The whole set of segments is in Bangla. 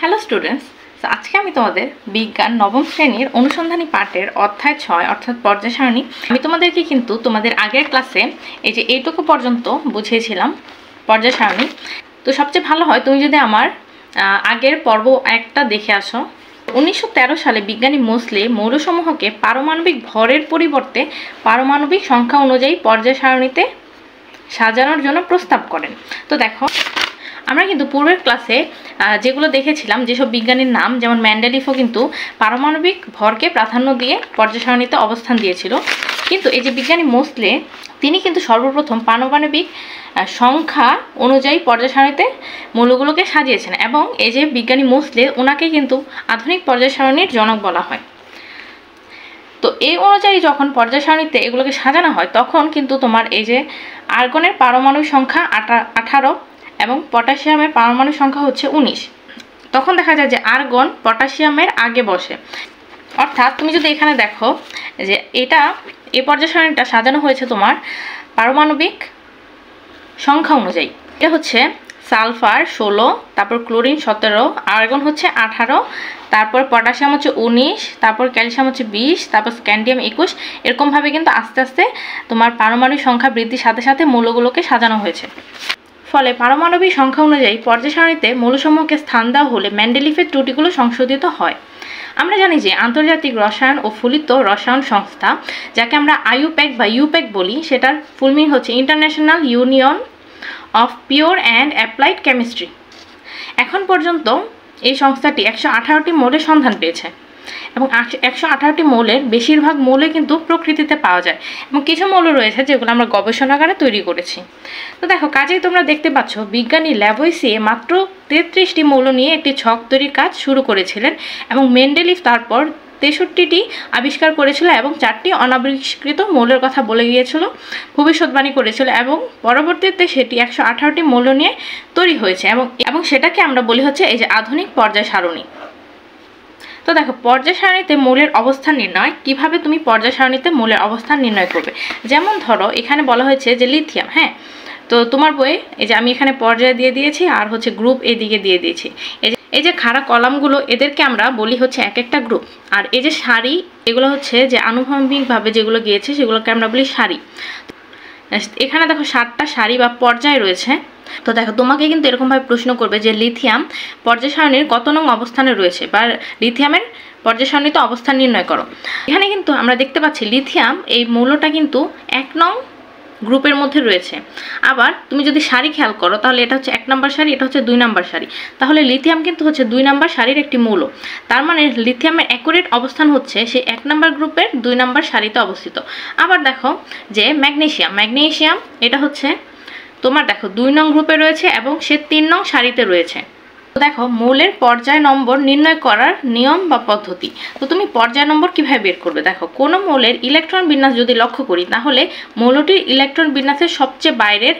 হ্যালো স্টুডেন্টস, আজকে আমি তোমাদের বিজ্ঞান নবম শ্রেণীর অনুসন্ধানী পাঠের অধ্যায় 6 অর্থাৎ পর্যায় সারণী। আমি তোমাদেরকে কিন্তু তোমাদের আগের ক্লাসে এই যে এইটুকু পর্যন্ত বুঝিয়েছিলাম পর্যায় সারণী। তো সবচেয়ে ভালো হয় তুমি যদি আমার আগের পর্ব একটা দেখে আসো। 1913 সালে বিজ্ঞানী মোসলে মৌলসমূহকে পারমাণবিক ভরের পরিবর্তে পারমাণবিক সংখ্যা অনুযায়ী পর্যায় সারণীতে সাজানোর জন্য প্রস্তাব করেন। তো দেখো, আমরা কিন্তু পূর্বের ক্লাসে যেগুলো দেখেছিলাম, যেসব বিজ্ঞানীর নাম, যেমন মেন্ডেলিফও কিন্তু পারমাণবিক ভরকে প্রাধান্য দিয়ে পর্যায় সারণীতে অবস্থান দিয়েছিল। কিন্তু এই যে বিজ্ঞানী মোসলে, তিনি কিন্তু সর্বপ্রথম পারমাণবিক সংখ্যা অনুযায়ী পর্যায় সারণীতে মৌলগুলোকে সাজিয়েছেন। এবং এই যে বিজ্ঞানী মোসলে, ওনাকে কিন্তু আধুনিক পর্যায় সারণীর জনক বলা হয়। তো এই অনুযায়ী যখন পর্যায় সারণীতে এগুলোকে সাজানো হয়, তখন কিন্তু তোমার এই যে আর্গনের পারমাণবিক সংখ্যা 18 এবং পটাশিয়ামের পারমাণবিক সংখ্যা হচ্ছে 19। তখন দেখা যায় যে আর্গন পটাশিয়ামের আগে বসে। অর্থাৎ তুমি যদি এখানে দেখো যে এই পর্যায় সারণীটা সাজানো হয়েছে তোমার পারমাণবিক সংখ্যা অনুযায়ী। এটা হচ্ছে সালফার 16, তারপর ক্লোরিন 17, আর্গন হচ্ছে 18, তারপর পটাশিয়াম হচ্ছে 19, তারপর ক্যালসিয়াম হচ্ছে 20, তারপর স্ক্যান্ডিয়াম 21। এরকমভাবে কিন্তু আস্তে আস্তে তোমার পারমাণবিক সংখ্যা বৃদ্ধির সাথে সাথে মৌলগুলোকে সাজানো হয়েছে। ফলে পারমাণবিক সংখ্যা অনুযায়ী পর্যায় সারণীতে মৌলসমূহকে স্থান দেওয়া হলে মেন্ডেলিফের ত্রুটিগুলো সংশোধিত হয়। আমরা জানি যে আন্তর্জাতিক রসায়ন ও ফলিত রসায়ন সংস্থা, যাকে আমরা আইইউপ্যাক বা ইউপ্যাক বলি, সেটার ফুল মিনিং হচ্ছে international union of pure and applied chemistry. এখন পর্যন্ত এই সংস্থাটি 118টি মৌলের সন্ধান পেয়েছে এবং 118টি মৌলের বেশিরভাগ মৌলই কিন্তু প্রকৃতিতে পাওয়া যায় এবং কিছু মৌল রয়েছে যেগুলো আমরা গবেষণাগারে তৈরি করেছি। তো দেখো, কাজেই তোমরা দেখতে পাচ্ছ বিজ্ঞানী ল্যাভোইসিয়ে মাত্র 33টি মৌল নিয়ে একটি ছক তৈরির কাজ শুরু করেছিলেন এবং মেন্ডেলিফ তারপর 63টি আবিষ্কার করেছিল এবং 4টি অনাবিষ্কৃত মৌলের কথা বলে গিয়েছিল, ভবিষ্যৎবাণী করেছিল এবং পরবর্তীতে সেটি 118টি মৌল নিয়ে তৈরি হয়েছে এবং সেটাকে আমরা বলি হচ্ছে এই যে আধুনিক পর্যায় সারণী। তো দেখো, পর্যায় সারণীতে মৌলের অবস্থান নির্ণয়। কিভাবে তুমি পর্যায় সারণীতে মৌলের অবস্থান নির্ণয় করবে? যেমন ধরো, এখানে বলা হয়েছে যে লিথিয়াম, হ্যাঁ, তো তোমার বইয়ে এই যে আমি এখানে পর্যায় দিয়ে দিয়েছি আর হচ্ছে গ্রুপ এদিকে দিয়ে দিয়েছি। এই যে খাড়া কলামগুলো, এদেরকে আমরা বলি হচ্ছে এক একটা গ্রুপ। আর এই যে সারি, এগুলো হচ্ছে যে আনুভঙ্গিকভাবে যেগুলো গিয়েছে সেগুলোকে আমরা বলি সারি। এখানে দেখো 7টা সারি বা পর্যায় রয়েছে। তো দেখো, তোমাকে কিন্তু এরকমভাবে প্রশ্ন করবে যে লিথিয়াম পর্যায় সারণীর কত নং অবস্থানে রয়েছে বা লিথিয়ামের পর্যায় সারণীতে অবস্থান নির্ণয় করো। এখানে কিন্তু আমরা দেখতে পাচ্ছি লিথিয়াম এই মৌলটা কিন্তু 1 নং গ্রুপের মধ্যে রয়েছে। আবার তুমি যদি সারি খেয়াল করো, তাহলে এটা হচ্ছে 1 নম্বর সারি, এটা হচ্ছে 2 নম্বর সারি। তাহলে লিথিয়াম কিন্তু হচ্ছে 2 নম্বর সারির একটি মৌল। তার মানে লিথিয়ামের অ্যাকুরেট অবস্থান হচ্ছে সেই 1 নম্বর গ্রুপের 2 নম্বর সারিতে অবস্থিত। আবার দেখো যে ম্যাগনেসিয়াম এটা হচ্ছে তোমার দেখো 2 নং গ্রুপে রয়েছে এবং সে 3 নং সারিতে রয়েছে। তো দেখো, মৌলের পর্যায় নম্বর নির্ণয় করার নিয়ম বা পদ্ধতি। তো তুমি পর্যায় নম্বর কিভাবে বের করবে? দেখো, কোনো মৌলের ইলেকট্রন বিন্যাস যদি লক্ষ্য করি, তাহলে মৌলটির ইলেকট্রন বিন্যাসের সবচেয়ে বাইরের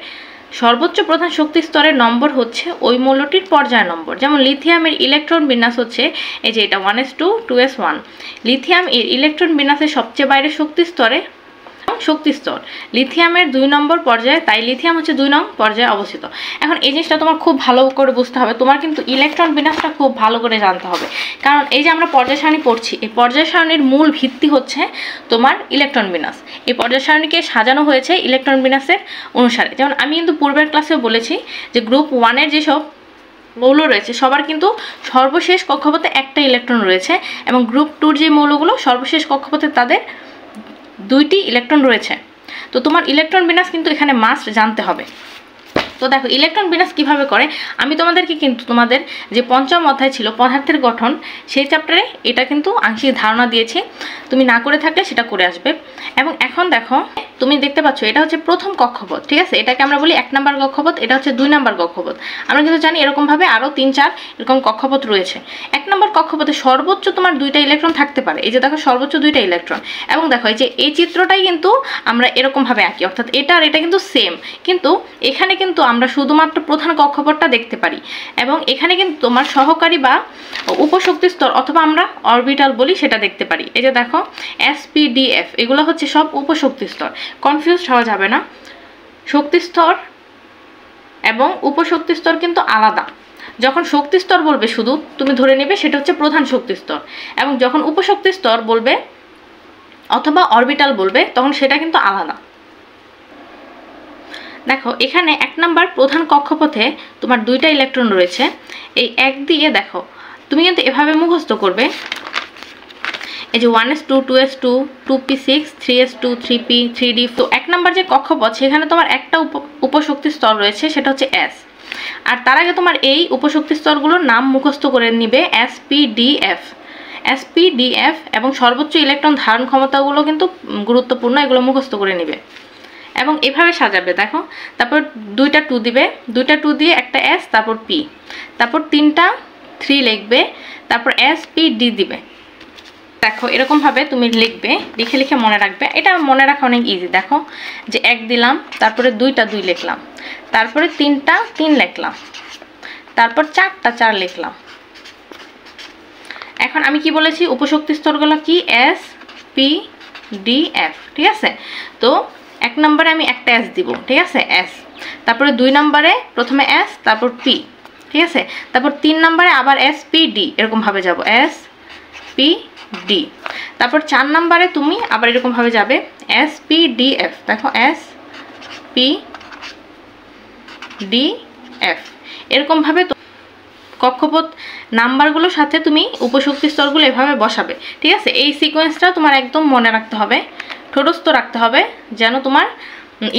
সর্বোচ্চ প্রধান শক্তি স্তরের নম্বর হচ্ছে ওই মৌলটির পর্যায় নম্বর। যেমন লিথিয়ামের ইলেকট্রন বিন্যাস হচ্ছে এই যে এটা 1s2 2s1। লিথিয়াম এর ইলেকট্রন বিন্যাসের সবচেয়ে বাইরের শক্তি স্তর লিথিয়ামের 2 নম্বর পর্যায়ে, তাই লিথিয়াম হচ্ছে 2 নং পর্যায়ে অবস্থিত। এখন এই জিনিসটা তোমার খুব ভালো করে বুঝতে হবে, তোমার কিন্তু ইলেকট্রন বিন্যাসটা খুব ভালো করে জানতে হবে। কারণ এই যে আমরা পর্যায় সারণী পড়ছি, এই পর্যায় সারণীর মূল ভিত্তি হচ্ছে তোমার ইলেকট্রন বিন্যাস। এই পর্যায় সারণীকে সাজানো হয়েছে ইলেকট্রন বিন্যাসের অনুসারে। যেমন আমি কিন্তু পূর্বের ক্লাসেও বলেছি যে গ্রুপ 1-এর যেসব মৌল রয়েছে সবার কিন্তু সর্বশেষ কক্ষপথে একটা ইলেকট্রন রয়েছে এবং গ্রুপ 2-র যে মৌলগুলো সর্বশেষ কক্ষপথে তাদের 2টি ইলেকট্রন রয়েছে। তো তোমার ইলেকট্রন বিন্যাস কিন্তু এখানে মাস্ট জানতে হবে। তো দেখো, ইলেকট্রন বিন্যাস কিভাবে করে আমি তোমাদেরকে কিন্তু তোমাদের যে 5ম অধ্যায় ছিল পদার্থের গঠন, সেই চ্যাপ্টারে এটা কিন্তু আংশিক ধারণা দিয়েছি। তুমি না করে থাকলে সেটা করে আসবে। এবং এখন দেখো, তুমি দেখতে পাচ্ছ এটা হচ্ছে প্রথম কক্ষপথ, ঠিক আছে? এটাকে আমরা বলি 1 নম্বর কক্ষপথ, এটা হচ্ছে 2 নম্বর কক্ষপথ। আমরা কিন্তু জানি এরকমভাবে আরও 3-4 এরকম কক্ষপথ রয়েছে। 1 নম্বর কক্ষপথে সর্বোচ্চ তোমার 2টা ইলেকট্রন থাকতে পারে। এই যে দেখো, সর্বোচ্চ 2টা ইলেকট্রন। এবং দেখো, এই যে এই চিত্রটাই কিন্তু আমরা এরকমভাবে আঁকি, অর্থাৎ এটা আর এটা কিন্তু সেম, কিন্তু এখানে কিন্তু আমরা শুধুমাত্র প্রধান কক্ষপথটা দেখতে পারি এবং এখানে কিন্তু তোমার সহকারী বা উপশক্তি স্তর অথবা আমরা অরবিটাল বলি সেটা দেখতে পারি। এই যে দেখো, SPDF এগুলো হচ্ছে সব উপশক্তি স্তর, কনফিউজড হওয়া যাবে না। শক্তি স্তর এবং উপশক্তি স্তর কিন্তু আলাদা। যখন শক্তি স্তর বলবে শুধু তুমি ধরে নেবে সেটা হচ্ছে প্রধান শক্তি স্তর, এবং যখন উপশক্তি স্তর বলবে অথবা অরবিটাল বলবে তখন সেটা কিন্তু আলাদা। দেখো এখানে 1 নাম্বার প্রধান কক্ষপথে তোমার 2টা ইলেকট্রন রয়েছে। এই 1 দিয়ে দেখো তুমি কিন্তু এভাবে মুখস্থ করবে, এই যে 1s2 2s2 2p6 3s2 3p 3d। তো 1 নাম্বার যে কক্ষপথ সেখানে তোমার একটা উপশক্তি স্তর রয়েছে, সেটা হচ্ছে s। আর তার আগে তোমার এই উপশক্তি স্তরগুলোর নাম মুখস্থ করে নিবে sp,d,f, sp,d,f, এবং সর্বোচ্চ ইলেকট্রন ধারণ ক্ষমতাগুলো কিন্তু গুরুত্বপূর্ণ, এগুলো মুখস্থ করে নিবে এবং এভাবে সাজাবে। দেখো তারপর 2টা 2 দিবে, 2টা 2 দিয়ে একটা s, তারপর p, তারপর 3টা 3 লিখবে, তারপর s,p,d দিবে। দেখো এরকম ভাবে তুমি লিখবে, লিখে লিখে মনে রাখবে। এটা মনে রাখা অনেক ইজি। দেখো যে 1 দিলাম, তারপরে 2টা 2 লিখলাম, তারপরে 3টা 3 লিখলাম, তারপর 4টা 4 লিখলাম। এখন আমি কি বলেছি, উপশক্তি স্তরগুলো কি s, p, d, f, ঠিক আছে। তো 1 নম্বরে আমি একটা s দিব, ঠিক আছে, s, তারপরে 2 নম্বরে প্রথমে s, তারপর p, ঠিক আছে, তারপর 3 নম্বরে আবার s, p, d, এরকম ভাবে যাব, s, p, d, তারপর 4 নম্বরে তুমি আবার এরকম ভাবে যাবে s, p, d, f। দেখো s, p, d, f, এরকম ভাবে কক্ষপথ নাম্বারগুলোর সাথে তুমি উপশক্তি স্তরগুলো এভাবে বসাবে, ঠিক আছে। এই সিকোয়েন্সটা তোমার একদম মনে রাখতে হবে, ঠোঁটস্থ রাখতে হবে, যেন তোমার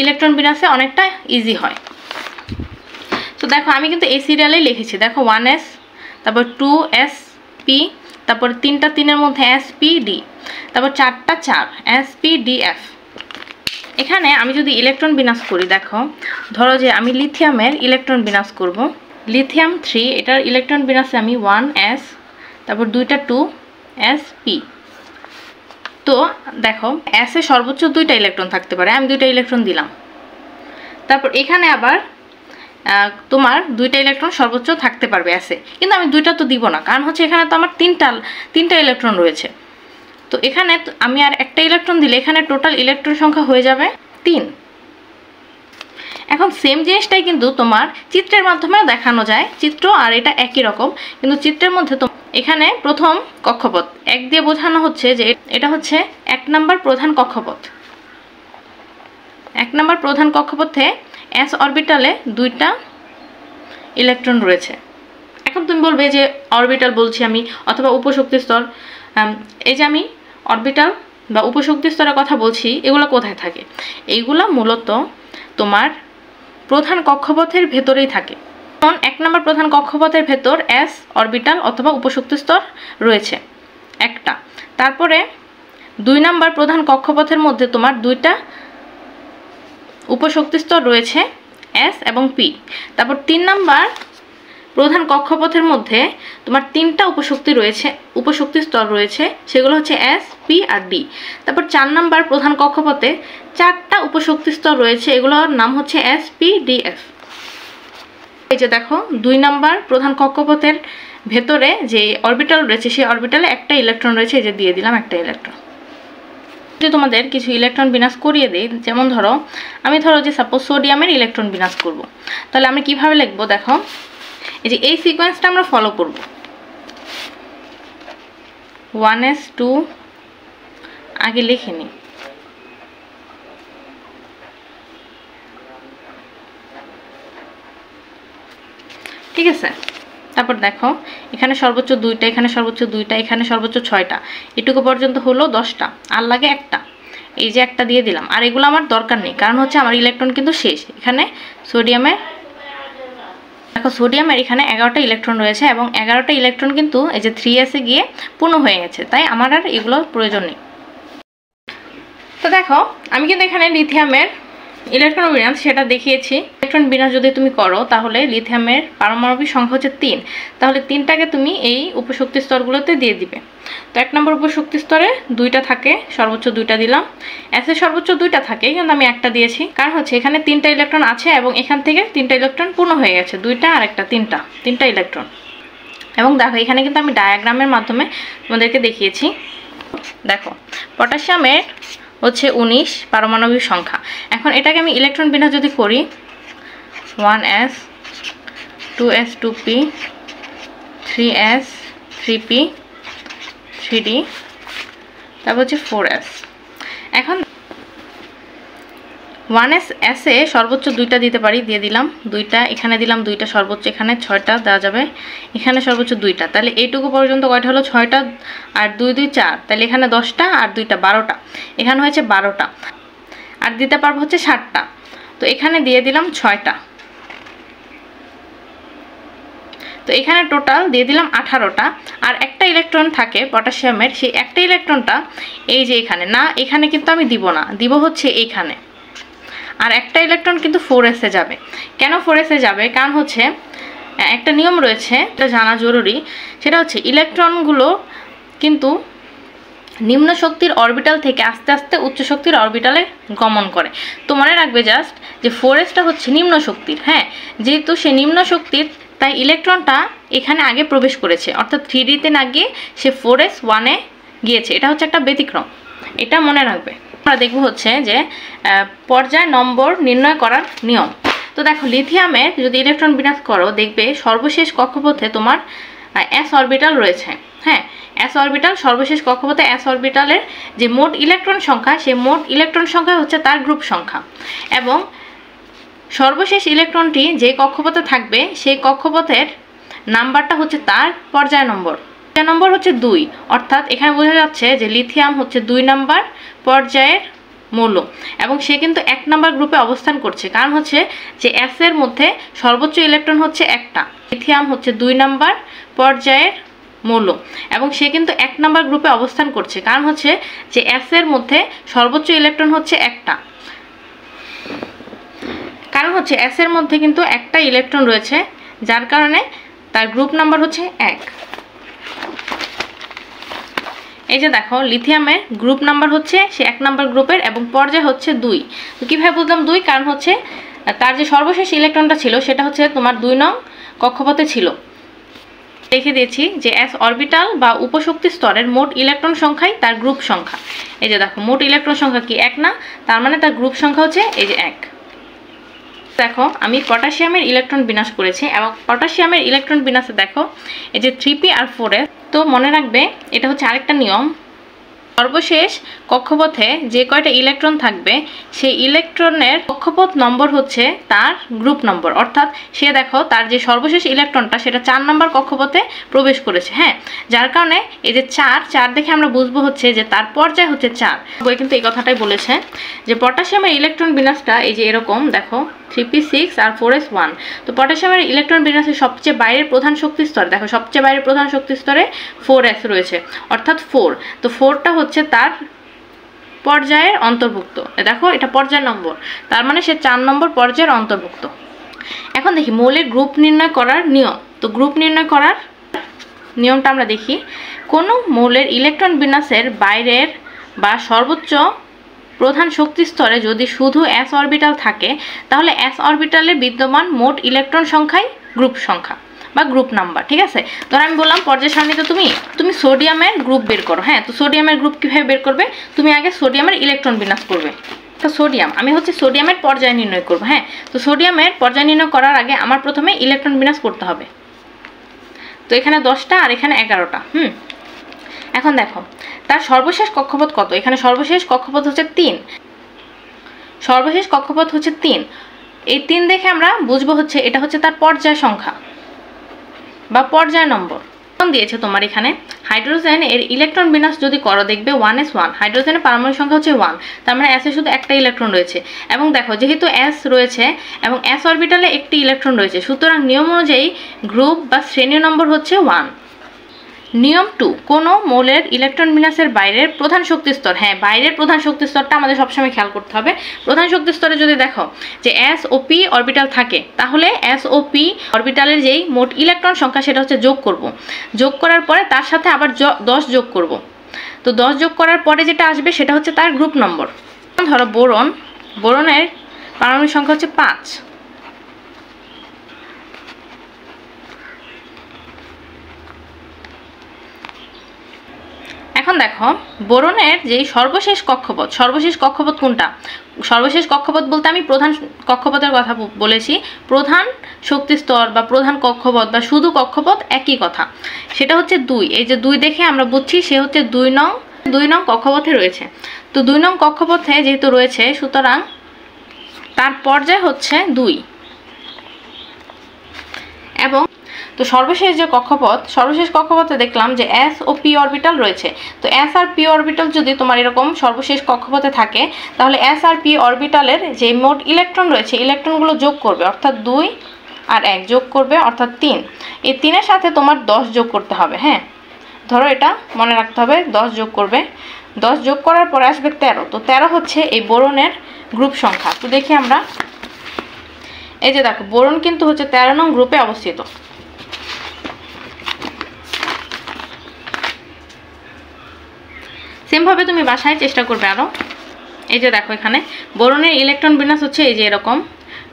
ইলেকট্রন বিন্যাসে অনেকটা ইজি হয়। তো দেখো আমি কিন্তু এই সিরিয়ালেই লিখেছি। দেখো 1s, তারপর 2s, p, তারপর 3টা 3-এর মধ্যে s, p, d, তারপর 4টা 4 s, p, d, f। এখানে আমি যদি ইলেকট্রন বিন্যাস করি, দেখো ধরো যে আমি লিথিয়ামের ইলেকট্রন বিন্যাস করব, লিথিয়াম 3, এটার ইলেকট্রন বিন্যাসে আমি 1s, তারপর 2টা 2s, p। তো দেখো s এ সর্বোচ্চ 2টা ইলেকট্রন থাকতে পারে, আমি 2টা ইলেকট্রন দিলাম। তারপর এখানে আবার তোমার 2টা ইলেকট্রন সর্বোচ্চ থাকতে পারবে s এ, কিন্তু আমি 2টা তো দিব না, কারণ হচ্ছে এখানে তো আমার 3টা ইলেকট্রন রয়েছে। তো এখানে আমি আর একটা ইলেকট্রন দিলে এখানে টোটাল ইলেকট্রন সংখ্যা হয়ে যাবে 3। এখন সেম জিনিসটাই কিন্তু তোমার চিত্রের মাধ্যমে দেখানো যায়, চিত্র আর এটা একই রকম, কিন্তু চিত্রের মধ্যে তো এখানে প্রথম কক্ষপথ 1 দিয়ে বোঝানো হচ্ছে যে এটা হচ্ছে 1 নাম্বার প্রধান কক্ষপথ। 1 নাম্বার প্রধান কক্ষপথে s অরবিটালে 2টা ইলেকট্রন রয়েছে। এখন তুমি বলবে যে অরবিটাল বলছি আমি, অথবা উপশক্তি স্তর, এই যে আমি অরবিটাল বা উপশক্তি স্তরের কথা বলছি, এগুলো কোথায় থাকে? এইগুলো মূলত তোমার প্রধান কক্ষপথের ভেতরেই থাকে। কারণ 1 নম্বর প্রধান কক্ষপথের ভেতর s অরবিটাল অথবা উপশক্তি স্তর রয়েছে একটা। তারপরে 2 নম্বর প্রধান কক্ষপথের মধ্যে তোমার 2টা উপশক্তি স্তর রয়েছে, s এবং p। তারপর 3 নম্বর প্রধান কক্ষপথের মধ্যে তোমার 3টা উপশক্তি স্তর রয়েছে, সেগুলো হচ্ছে s, p আর d। তারপর 4 নম্বর প্রধান কক্ষপথে 4টা উপশক্তি স্তর রয়েছে, এগুলোর নাম হচ্ছে s, p, d, f। এই যে দেখো 2 নম্বর প্রধান কক্ষপথের ভেতরে যে অরবিটাল রয়েছে, সেই অরবিটালে একটা ইলেকট্রন রয়েছে, এই যে দিয়ে দিলাম একটা ইলেকট্রন। যদি তোমাদের কিছু ইলেকট্রন বিন্যাস করিয়ে দেই, যেমন ধরো আমি যে সাপোজ সোডিয়ামের ইলেকট্রন বিন্যাস করব, তাহলে আমি কিভাবে লিখবো? দেখো এই যে এই সিকোয়েন্সটা আমরা ফলো করব। 1s2 আগে লিখে নিই, ঠিক আছে। তারপর দেখো এখানে সর্বোচ্চ 2টা, এখানে সর্বোচ্চ 2টা, এখানে সর্বোচ্চ 6টা, এটুকু পর্যন্ত হলো 10টা, আর লাগে একটা, এই যে একটা দিয়ে দিলাম। আর এগুলো আমার দরকার নেই, কারণ হচ্ছে আমার ইলেকট্রন কিন্তু শেষ। এখানে সোডিয়ামের দেখো সোডিয়ামের এখানে 11টা ইলেকট্রন রয়েছে, এবং 11টা ইলেকট্রন কিন্তু এই যে 3s এ গিয়ে পূর্ণ হয়ে গেছে, তাই আমার আর এগুলোর প্রয়োজন নেই। তো দেখো আমি কিন্তু এখানে লিথিয়ামের ইলেকট্রন বিন্যাস সেটা দেখিয়েছি। ইলেকট্রন বিন্যাস যদি তুমি করো তাহলে লিথিয়ামের পারমাণবিক সংখ্যা হচ্ছে 3, তাহলে 3টাকে তুমি এই উপশক্তি স্তরগুলোতে দিয়ে দিবে। তো 1 নম্বর উপশক্তি স্তরে 2টা থাকে, সর্বোচ্চ 2টা দিলাম। s এর সর্বোচ্চ 2টা থাকে, কিন্তু আমি একটা দিয়েছি, কারণ হচ্ছে এখানে 3টা ইলেকট্রন আছে এবং এখান থেকে 3টা ইলেকট্রন পূর্ণ হয়ে গেছে, 2টা আর একটা, 3টা ইলেকট্রন। এবং দেখো এখানে কিন্তু আমি ডায়াগ্রামের মাধ্যমে তোমাদেরকে দেখিয়েছি। দেখো পটাশিয়ামের হচ্ছে 19 পারমাণবিক সংখ্যা। এখন এটাকে আমি ইলেকট্রন বিন্যাস যদি করি 1s 2s 2p 3s 3p 3d, তারপর হচ্ছে 4s। এখন 1s এ সর্বোচ্চ 2টা দিতে পারি, দিয়ে দিলাম 2টা, এখানে দিলাম 2টা, সর্বোচ্চ এখানে 6টা দেওয়া যাবে, এখানে সর্বোচ্চ 2টা, তাহলে এইটুকু পর্যন্ত কয়টা হলো 6টা, আর 2 2 4, তাহলে এখানে 10টা আর 2টা 12টা, এখানে হয়েছে 12টা, আর দিতে পারবো হচ্ছে 7টা, তো এখানে দিয়ে দিলাম 6টা, তো এখানে টোটাল দিয়ে দিলাম 18টা। আর একটা ইলেকট্রন থাকে পটাশিয়ামের, সেই একটা ইলেকট্রনটা এই যে এখানে না, এখানে কিন্তু আমি দিব না, দিব হচ্ছে এইখানে। আর একটা ইলেকট্রন কিন্তু 4s এ যাবে। কেন 4s এ যাবে? কারণ হচ্ছে একটা নিয়ম রয়েছে, এটা জানা জরুরি, সেটা হচ্ছে ইলেকট্রনগুলো কিন্তু নিম্ন শক্তির অরবিটাল থেকে আস্তে আস্তে উচ্চ শক্তির অরবিটালে গমন করে। তো মনে রাখবে জাস্ট যে 4sটা হচ্ছে নিম্ন শক্তির, হ্যাঁ, যেহেতু সে নিম্ন শক্তির তাই ইলেকট্রনটা এখানে আগে প্রবেশ করেছে, অর্থাৎ 3dতে না গিয়ে সে 4s 1-এ গিয়েছে। এটা হচ্ছে একটা ব্যতিক্রম, এটা মনে রাখবে। আমরা দেখব হচ্ছে যে পর্যায় নম্বর নির্ণয় করার নিয়ম। তো দেখো, লিথিয়ামের যদি ইলেকট্রন বিন্যাস করো, দেখবে সর্বশেষ কক্ষপথে তোমার s অরবিটাল রয়েছে, হ্যাঁ, s অরবিটাল, সর্বশেষ কক্ষপথে s অরবিটালের যে মোট ইলেকট্রন সংখ্যা, সেই মোট ইলেকট্রন সংখ্যা হচ্ছে তার গ্রুপ সংখ্যা, এবং সর্বশেষ ইলেকট্রনটি যে কক্ষপথে থাকবে সেই কক্ষপথের নাম্বারটা হচ্ছে তার পর্যায় নম্বর। পর্যায় নম্বর হচ্ছে 2, অর্থাৎ এখানে বোঝা যাচ্ছে যে লিথিয়াম হচ্ছে 2 নাম্বার পর্যায়ের মৌল, এবং সে কিন্তু 1 নাম্বার গ্রুপে অবস্থান করছে, কারণ হচ্ছে যে s এর মধ্যে সর্বোচ্চ ইলেকট্রন হচ্ছে একটা। লিথিয়াম হচ্ছে 2 নাম্বার পর্যায়ের মৌল, এবং সে কিন্তু 1 নাম্বার গ্রুপে অবস্থান করছে, কারণ হচ্ছে যে s এর মধ্যে সর্বোচ্চ ইলেকট্রন হচ্ছে একটা, কারণ হচ্ছে s এর মধ্যে কিন্তু একটা ইলেকট্রন রয়েছে, যার কারণে তার গ্রুপ নাম্বার হচ্ছে 1। এই যে দেখো, লিথিয়ামের গ্রুপ নাম্বার হচ্ছে সে 1 নাম্বার গ্রুপের, এবং পর্যায় হচ্ছে 2। তো কীভাবে বুঝলাম 2? কারণ হচ্ছে তার যে সর্বশেষ ইলেকট্রনটা ছিল সেটা হচ্ছে তোমার 2 নং কক্ষপথে ছিল। দেখে দিয়েছি যে s অরবিটাল বা উপশক্তি স্তরের মোট ইলেকট্রন সংখ্যাই তার গ্রুপ সংখ্যা। এই যে দেখো, মোট ইলেকট্রন সংখ্যা কি 1 না, তার মানে তার গ্রুপ সংখ্যা হচ্ছে এই যে 1। দেখো, আমি পটাশিয়ামের ইলেকট্রন বিন্যাস করেছি, এবং পটাশিয়ামের ইলেকট্রন বিন্যাসে দেখো এই যে 3p আর 4s। তো মনে রাখবে, এটা হচ্ছে আরেকটা নিয়ম, সর্বশেষ কক্ষপথে যে কয়টা ইলেকট্রন থাকবে সেই ইলেকট্রনের কক্ষপথ নম্বর হচ্ছে তার গ্রুপ নম্বর, অর্থাৎ সে দেখো তার যে সর্বশেষ ইলেকট্রনটা সেটা 4 নম্বর কক্ষপথে প্রবেশ করেছে, হ্যাঁ, যার কারণে এই যে 4 দেখে আমরা বুঝবো হচ্ছে যে তার পর্যায় হচ্ছে 4। বই কিন্তু এই কথাটাই বলেছে যে পটাশিয়ামের ইলেকট্রন বিন্যাসটা এই যে এরকম, দেখো 3p6 আর 4s 1। তো পটাশিয়ামের ইলেকট্রন বিন্যাসের সবচেয়ে বাইরের প্রধান শক্তি স্তর, দেখো সবচেয়ে বাইরের প্রধান শক্তি স্তরে 4s রয়েছে, অর্থাৎ 4। তো 4টা হচ্ছে তার পর্যায়ের অন্তর্ভুক্ত। দেখো, এটা পর্যায় নম্বর, তার মানে সে 4 নম্বর পর্যায়ের অন্তর্ভুক্ত। এখন দেখি মৌলের গ্রুপ নির্ণয় করার নিয়ম। তো গ্রুপ নির্ণয় করার নিয়মটা আমরা দেখি। কোনো মৌলের ইলেকট্রন বিন্যাসের বাইরের বা সর্বোচ্চ প্রধান শক্তি স্তরে যদি শুধু s অরবিটাল থাকে, তাহলে s অরবিটালে বিদ্যমান মোট ইলেকট্রন সংখ্যাই গ্রুপ সংখ্যা বা গ্রুপ নাম্বার, ঠিক আছে? ধর আমি বললাম পর্যায় সারণীতে তুমি সোডিয়ামের গ্রুপ বের করো, হ্যাঁ, তো সোডিয়ামের গ্রুপ কিভাবে বের করবে? তুমি আগে সোডিয়ামের ইলেকট্রন বিন্যাস করবে। তো সোডিয়াম, আমি হচ্ছে সোডিয়ামের পর্যায় নির্ণয় করব, হ্যাঁ, তো সোডিয়ামের পর্যায় নির্ণয় করার আগে আমার প্রথমে ইলেকট্রন বিন্যাস করতে হবে। তো এখানে 10টা আর এখানে 11টা। এখন দেখো তার সর্বশেষ কক্ষপথ কত? এখানে সর্বশেষ কক্ষপথ হচ্ছে 3। সর্বশেষ কক্ষপথ হচ্ছে 3। এই 3 দেখে আমরা বুঝবো হচ্ছে এটা হচ্ছে তার পর্যায় সংখ্যা বা পর্যায় নম্বর। দিয়েছে তোমার এখানে হাইড্রোজেন এর ইলেকট্রন বিন্যাস যদি করো, দেখবে 1s1। হাইড্রোজেনের পারমাণবিক সংখ্যা হচ্ছে 1, তার মানে s এ শুধু একটা ইলেকট্রন রয়েছে, এবং দেখো যেহেতু s রয়েছে এবং s অরবিটালে একটি ইলেকট্রন রয়েছে, সুতরাং নিয়ম অনুযায়ী গ্রুপ বা শ্রেণী নম্বর হচ্ছে 1। নিয়ম 2, কোনো মৌলের ইলেকট্রন বিন্যাসের বাইরের প্রধান শক্তি স্তর, হ্যাঁ, বাইরের প্রধান শক্তি স্তরটা আমাদের সবসময় খেয়াল করতে হবে। প্রধান শক্তি স্তরে যদি দেখো যে s ও p অরবিটাল থাকে, তাহলে s ও p অরবিটালের যেই মোট ইলেকট্রন সংখ্যা সেটা হচ্ছে যোগ করব। যোগ করার পরে তার সাথে আবার 10 যোগ করব। তো 10 যোগ করার পরে যেটা আসবে সেটা হচ্ছে তার গ্রুপ নম্বর। ধরো বোরনের পারমাণবিক সংখ্যা হচ্ছে 5। এখন দেখো বোরনের যে সর্বশেষ কক্ষপথ কোনটা? সর্বশেষ কক্ষপথ বলতে আমি প্রধান কক্ষপথের কথা বলেছি। প্রধান শক্তি স্তর বা প্রধান কক্ষপথ বা শুধু কক্ষপথ একই কথা। সেটা হচ্ছে 2। এই যে 2 দেখে আমরা বুঝছি সে হচ্ছে 2 নং কক্ষপথে রয়েছে। তো 2 নং কক্ষপথে যেহেতু রয়েছে সুতরাং তার পর্যায় হচ্ছে 2। এবং তো সর্বশেষ কক্ষপথে দেখলাম যে s ও p অরবিটাল রয়েছে। তো s আর p অরবিটাল যদি তোমার এরকম সর্বশেষ কক্ষপথে থাকে তাহলে s আর p অরবিটালের যে মোট ইলেকট্রন রয়েছে ইলেকট্রনগুলো যোগ করবে, অর্থাৎ 2 আর 1 যোগ করবে অর্থাৎ 3। এই 3 এর সাথে তোমার 10 যোগ করতে হবে। হ্যাঁ, ধরো এটা মনে রাখতে হবে, 10 যোগ করবে। 10 যোগ করার পরে আসবে 13। তো 13 হচ্ছে এই বোরনের গ্রুপ সংখ্যা। তো দেখি আমরা, এই যে দেখো বোরন কিন্তু হচ্ছে 13 নং গ্রুপে অবস্থিত। সেমভাবে তুমি বাসায় চেষ্টা করবে আরও। এই যে দেখো এখানে বোরনের ইলেকট্রন বিন্যাস হচ্ছে এই যে এরকম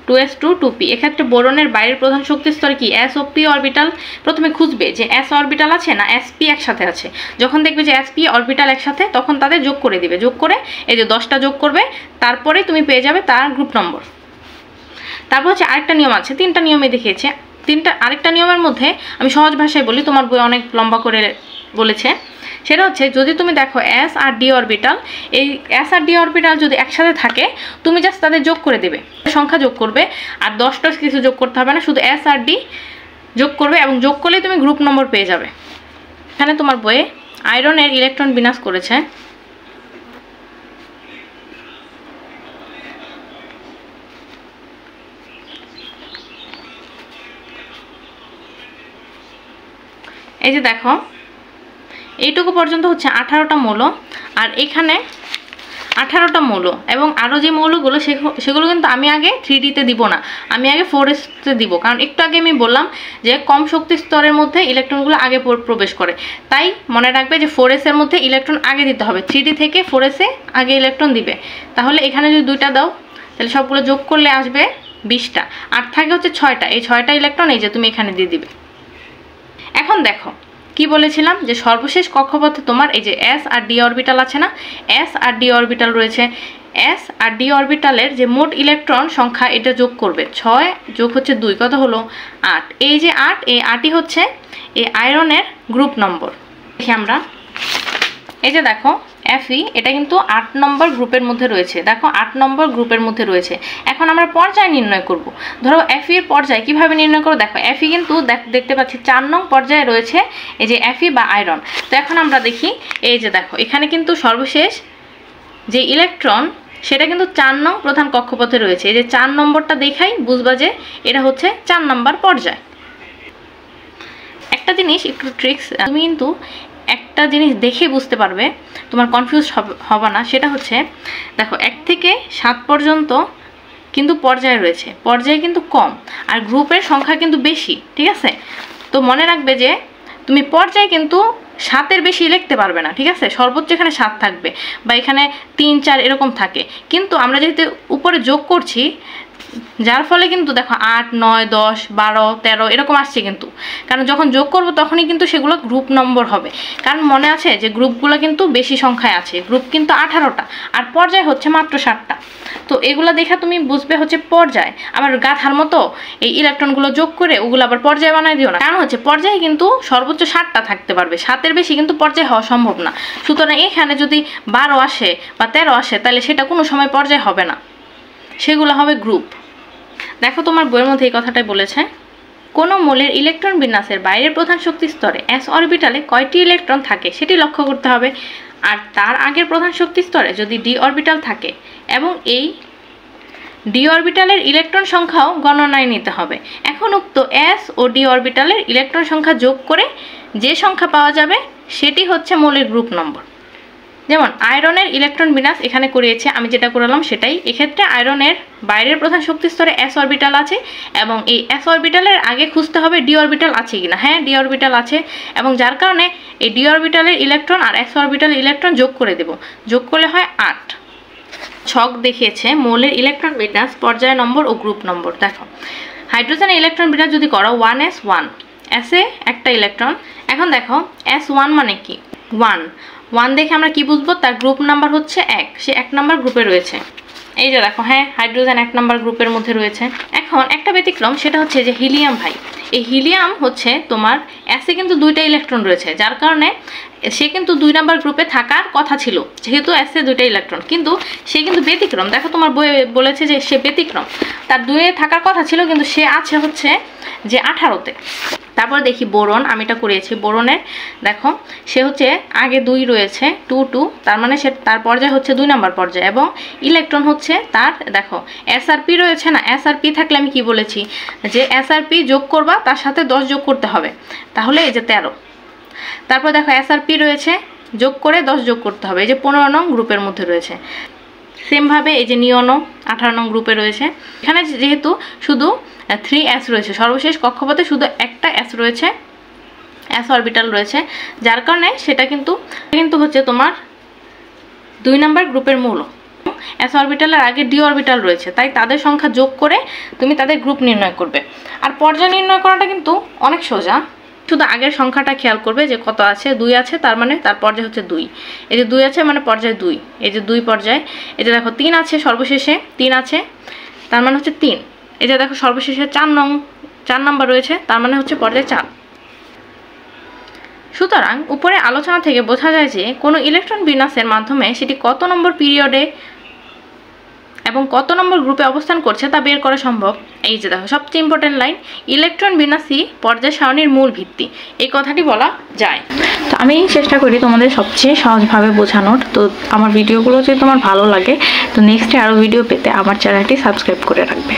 2s2 2p। এক্ষেত্রে বোরনের বাইরের প্রধান শক্তি স্তরে কি s ও p অরবিটাল প্রথমে খুঁজবে যে s অরবিটাল আছে না sp একসাথে আছে। যখন দেখবে যে sp অরবিটাল একসাথে তখন তাদের যোগ করে দিবে। যোগ করে এই যে 10টা যোগ করবে, তারপরে তুমি পেয়ে যাবে তার গ্রুপ নম্বর। তারপর হচ্ছে আরেকটা নিয়ম আছে, 3টা নিয়মে দেখিয়েছে। আরেকটা নিয়মের মধ্যে আমি সহজ ভাষায় বলি, তোমার বই অনেক লম্বা করে বলেছে। সেটা হচ্ছে যদি তুমি দেখো s আর d অরবিটাল, এই s আর d অরবিটাল যদি একসাথে থাকে তুমি জাস্ট তাদের যোগ করে দেবে, সংখ্যা যোগ করবে। আর 10টা কিছু যোগ করতে হবে না, শুধু s আর d যোগ করবে এবং যোগ করলে তুমি গ্রুপ নম্বর পেয়ে যাবে। এখানে তোমার বইয়ে আয়রনের ইলেকট্রন বিন্যাস করেছে। এই যে দেখো এইটুকু পর্যন্ত হচ্ছে 18টা মৌল, আর এখানে 18টা মৌল এবং আরও যে মৌলগুলো সেগুলো কিন্তু আমি আগে 3D-তে দিব না, আমি আগে 4s-তে দিব। কারণ একটু আগে আমি বললাম যে কম শক্তি স্তরের মধ্যে ইলেকট্রনগুলো আগে প্রবেশ করে, তাই মনে রাখবে যে 4s-এর মধ্যে ইলেকট্রন আগে দিতে হবে। 3D থেকে 4s-এ আগে ইলেকট্রন দিবে। তাহলে এখানে যদি 2টা দাও তাহলে সবগুলো যোগ করলে আসবে 20টা, আর থাকে হচ্ছে 6টা। এই 6টা ইলেকট্রন এই যে তুমি এখানে দিয়ে দিবে। এখন দেখো কি বলেছিলাম যে সর্বশেষ কক্ষপথে তোমার এই যে s আর d অরবিটাল আছে না, s আর d অরবিটাল রয়েছে। s আর d অরবিটালের যে মোট ইলেকট্রন সংখ্যা এটা যোগ করবে। 6 যোগ হচ্ছে 2 কত হলো 8। এই যে 8, এই 8ই হচ্ছে এই আয়রনের গ্রুপ নম্বর। দেখি আমরা, এই যে দেখো Fe এটা কিন্তু 8 নম্বর গ্রুপের মধ্যে রয়েছে। দেখো 8 নম্বর গ্রুপের মধ্যে রয়েছে। এখন আমরা পর্যায় নির্ণয় করব। ধরো Fe এর পর্যায় কিভাবে নির্ণয় করব? দেখো Fe কিন্তু দেখতে পাচ্ছি 4 নং পর্যায়ে রয়েছে এই যে Fe বা আয়রন। তো এখন আমরা দেখি, এই যে দেখো এখানে কিন্তু সর্বশেষ যে ইলেকট্রন সেটা কিন্তু 4 নং প্রধান কক্ষপথে রয়েছে। এই যে 4 নম্বরটা দেখাই বুঝবা যে এটা হচ্ছে 4 নম্বর পর্যায়। একটা জিনিস একটু ট্রিক্স, তুমি কিন্তু একটা জিনিস দেখে বুঝতে পারবে, তোমার কনফিউজ হবে না। সেটা হচ্ছে দেখো 1 থেকে 7 পর্যন্ত কিন্তু পর্যায় রয়েছে, পর্যায় কিন্তু কম আর গ্রুপের সংখ্যা কিন্তু বেশি, ঠিক আছে? তো মনে রাখবে যে তুমি পর্যায় কিন্তু 7-এর বেশি লিখতে পারবে না, ঠিক আছে? সর্বোচ্চ এখানে 7 থাকবে বা এখানে 3 4 এরকম থাকে। কিন্তু আমরা যেহেতু উপরে যোগ করছি যার ফলে কিন্তু দেখো 8 9 10 12 13 এরকম আসছে কিন্তু, কারণ যখন যোগ করব তখনই কিন্তু সেগুলো গ্রুপ নম্বর হবে। কারণ মনে আছে যে গ্রুপগুলো কিন্তু বেশি সংখ্যায় আছে, গ্রুপ কিন্তু 18টা আর পর্যায় হচ্ছে মাত্র 7টা। তো এগুলো দেখা তুমি বুঝবে হচ্ছে পর্যায়। আবার গাথার মতো এই ইলেকট্রনগুলো যোগ করে ওগুলো আবার পর্যায় বানাই দিও না, কারণ হচ্ছে পর্যায়ে কিন্তু সর্বোচ্চ 7টা থাকতে পারবে, 7-এর বেশি কিন্তু পর্যায় হওয়া সম্ভব না। সুতরাং এখানে যদি 12 আসে বা 13 আসে তাহলে সেটা কোনো সময় পর্যায় হবে না, সেগুলো হবে গ্রুপ। দেখো তোমার বইয়ের মধ্যে এই কথাটাই বলেছে, কোনো মৌলের ইলেকট্রন বিন্যাসের বাইরের প্রধান শক্তি স্তরে s অরবিটালে কয়টি ইলেকট্রন থাকে সেটি লক্ষ্য করতে হবে। আর তার আগের প্রধান শক্তি স্তরে যদি d অরবিটাল থাকে এবং এই d অরবিটালের ইলেকট্রন সংখ্যাও গণনায় নিতে হবে। এখন উক্ত s ও d অরবিটালের ইলেকট্রন সংখ্যা যোগ করে যে সংখ্যা পাওয়া যাবে সেটি হচ্ছে মৌলের গ্রুপ নম্বর। যেমন আয়রনের ইলেকট্রন বিন্যাস এখানে করিয়েছে, আমি যেটা করালাম সেটাই। এক্ষেত্রে আয়রনের বাইরের প্রধান শক্তি স্তরে s অরবিটাল আছে এবং এই s অরবিটালের আগে খুঁজতে হবে d অরবিটাল আছে কিনা। হ্যাঁ, d অরবিটাল আছে এবং যার কারণে এই d অরবিটালের ইলেকট্রন আর s অরবিটালের ইলেকট্রন যোগ করে দেব, যোগ করলে হয় 8। ছক দেখিয়েছে মৌলের ইলেকট্রন বিন্যাস, পর্যায় নম্বর ও গ্রুপ নম্বর। দেখো হাইড্রোজেনের ইলেকট্রন বিন্যাস যদি করো 1s1, s এ একটা ইলেকট্রন। এখন দেখো s1 মানে কি, 1 দেখে আমরা কি বুঝবো? তার গ্রুপ নাম্বার হচ্ছে 1, সে 1 নাম্বার গ্রুপে রয়েছে। এই যে দেখো, হ্যাঁ হাইড্রোজেন 1 নাম্বার গ্রুপের মধ্যে রয়েছে। এখন একটা ব্যতিক্রম, সেটা হচ্ছে যে হিলিয়াম ভাই। এই হিলিয়াম হচ্ছে তোমার এসে কিন্তু 2টা ইলেকট্রন রয়েছে, যার কারণে সে কিন্তু 2 নাম্বার গ্রুপে থাকার কথা ছিল, যেহেতু এসে 2টা ইলেকট্রন, কিন্তু সে কিন্তু ব্যতিক্রম। দেখো তোমার বইয়ে বলেছে যে সে ব্যতিক্রম, তার 2-এ থাকার কথা ছিল, কিন্তু সে আছে হচ্ছে যে 18-তে। তারপর দেখি বোরন, আমি এটা করিয়েছি বোরনের। দেখো সে হচ্ছে আগে 2 রয়েছে, 2, তার মানে সে তার পর্যায় হচ্ছে 2 নাম্বার পর্যায়ে, এবং ইলেকট্রন হচ্ছে তার, দেখো এসআরপি রয়েছে না, এসআরপি থাকলে আমি কি বলেছি যে এসআরপি যোগ করবা, তার সাথে 10 যোগ করতে হবে, তাহলে এই যে 13। তারপর দেখো এসআরপি রয়েছে, যোগ করে 10 যোগ করতে হবে, এই যে 15 নং গ্রুপের মধ্যে রয়েছে। সেমভাবে এই যে নিয়নও 18 নং গ্রুপে রয়েছে। এখানে যেহেতু শুধু 3s রয়েছে, সর্বশেষ কক্ষপথে শুধু একটা s রয়েছে, s অরবিটাল রয়েছে, যার কারণে সেটা কিন্তু হচ্ছে তোমার 2 নাম্বার গ্রুপের মূল। s অরবিটালের আগে d অরবিটাল রয়েছে, তাই তাদের সংখ্যা যোগ করে তুমি তাদের গ্রুপ নির্ণয় করবে। আর পর্যায় নির্ণয় করাটা কিন্তু অনেক সোজা, শুধু আগের সংখ্যাটা খেয়াল করবে যে কত আছে। 2 আছে, তার মানে তার পর্যায় হচ্ছে 2। এই যে 2 আছে মানে পর্যায় 2, এই যে 2 পর্যায়। এই যে দেখো 3 আছে, সর্বশেষে 3 আছে, তার মানে হচ্ছে 3। এই যে দেখো সর্বশেষে 4 নাম্বার রয়েছে, তার মানে হচ্ছে পর্যায় 4। সুতরাং উপরে আলোচনা থেকে বোঝা যায় যে কোনো ইলেকট্রন বিন্যাসের মাধ্যমে সেটি কত নম্বর পিরিয়ডে এবং কত নম্বর গ্রুপে অবস্থান করছে তা বের করা সম্ভব। এই যে দেখো সবচেয়ে ইম্পর্টেন্ট লাইন, ইলেকট্রন বিন্যাসই পর্যায় সারণীর মূল ভিত্তি, এই কথাটি বলা যায়। তো আমি চেষ্টা করি তোমাদের সবচেয়ে সহজভাবে বোঝানোর। তো আমার ভিডিওগুলো যদি তোমার ভালো লাগে, তো নেক্সটে আরও ভিডিও পেতে আমার চ্যানেলটি সাবস্ক্রাইব করে রাখবে।